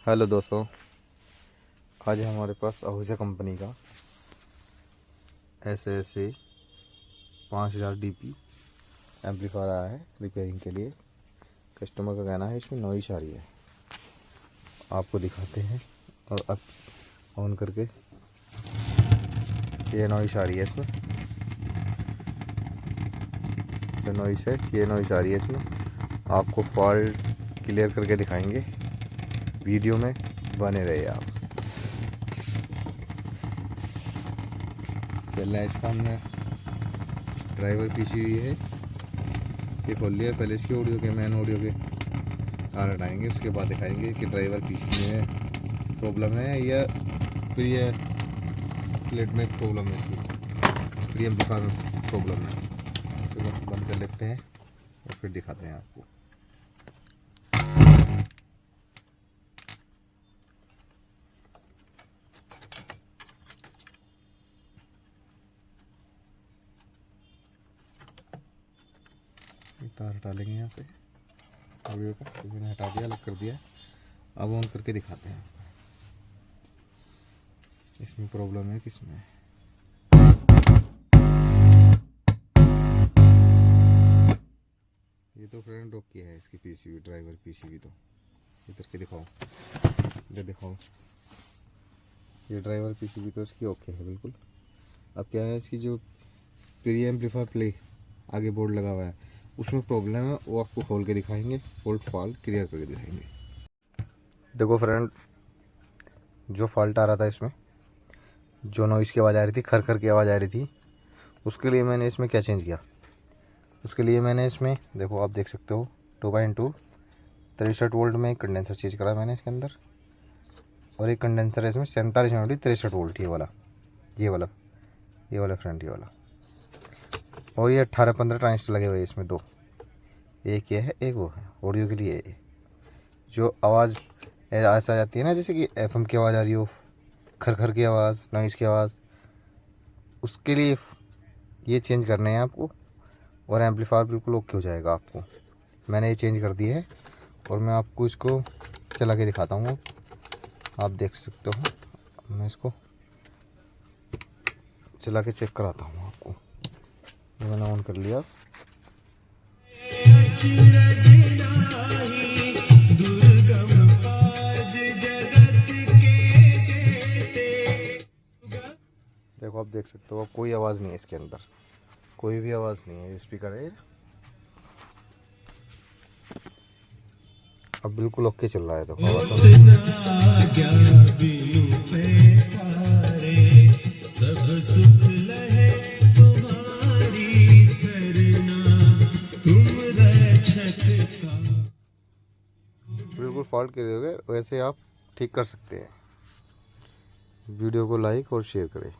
Hello दोस्तों, आज हमारे पास आहूजा कंपनी का SASA 5000 DP एम्पलीफायर आया है रिपेयरिंग के लिए। कस्टमर का कहना है इसमें नॉइस आ रही है। आपको दिखाते हैं और अब ऑन करके ये नॉइस आ रही है। इसमें जो नॉइस है ये नॉइस आ रही है। इसमें आपको फॉल्ट क्लियर करके दिखाएंगे, वीडियो में बने रहे आप। चल रहा है इसका, हमने ड्राइवर PCB है ये खोल लिया। पहले इसकी ऑडियो के मेन ऑडियो के तार हटाएंगे, उसके बाद दिखाएंगे कि ड्राइवर PCB में प्रॉब्लम है या प्री प्लेट में प्रॉब्लम है, इसकी प्री एम्पलीफायर में प्रॉब्लम है। चलो बंद कर लेते हैं और फिर दिखाते हैं आपको। तार हटा लेंगे यहाँ से ऑडियो का, तो मैंने हटा दिया, अलग कर दिया। अब ऑन करके दिखाते हैं इसमें प्रॉब्लम है किसमें। ये तो फ्रेंड ड्रॉप किया है इसकी PCB, ड्राइवर PCB। तो ये करके दिखाओ, ये दिखाओ। ये ड्राइवर PCB तो इसकी ओके है बिल्कुल। अब क्या है, इसकी जो प्री एम्पलीफायर प्ले आगे बोर्ड लगा हुआ है उसमें प्रॉब्लम है, वो आपको खोल के दिखाएंगे, फॉल्ट क्लियर करके दिखाएंगे। देखो फ्रेंड, जो फॉल्ट आ रहा था इसमें, जो नॉइस की आवाज़ आ रही थी, खर खर की आवाज़ आ रही थी, उसके लिए मैंने इसमें क्या चेंज किया। उसके लिए मैंने इसमें देखो, आप देख सकते हो 2.2 63 वोल्ट में एक कंडेंसर चेंज करा मैंने इसके अंदर। और एक कंडेंसर है इसमें 47 63 वोल्ट, ये वाला फ्रेंड, ये वाला। और ये 18-15 ट्रांजिस्टर लगे हुए हैं इसमें, दो, एक ये है एक वो है ऑडियो के लिए। जो आवाज़ ऐसा आ जाती है ना, जैसे कि FM की आवाज़ आ रही हो, खर खर की आवाज़, नॉइज़ की आवाज़, उसके लिए ये चेंज करने हैं आपको। और एम्पलीफायर बिल्कुल ओके हो जाएगा आपको। मैंने ये चेंज कर दी है और मैं आपको इसको चला के दिखाता हूँ। आप देख सकते हो, मैं इसको चला के चेक कराता हूँ आपको। ये मैंने ऑन कर लिया। देखो, आप देख सकते हो, अब कोई आवाज़ नहीं है इसके अंदर, कोई भी आवाज़ नहीं है। स्पीकर है, अब बिल्कुल ओके चल रहा है। तो बिल्कुल फॉल्ट क्लियर हो गए। वैसे आप ठीक कर सकते हैं। वीडियो को लाइक और शेयर करें।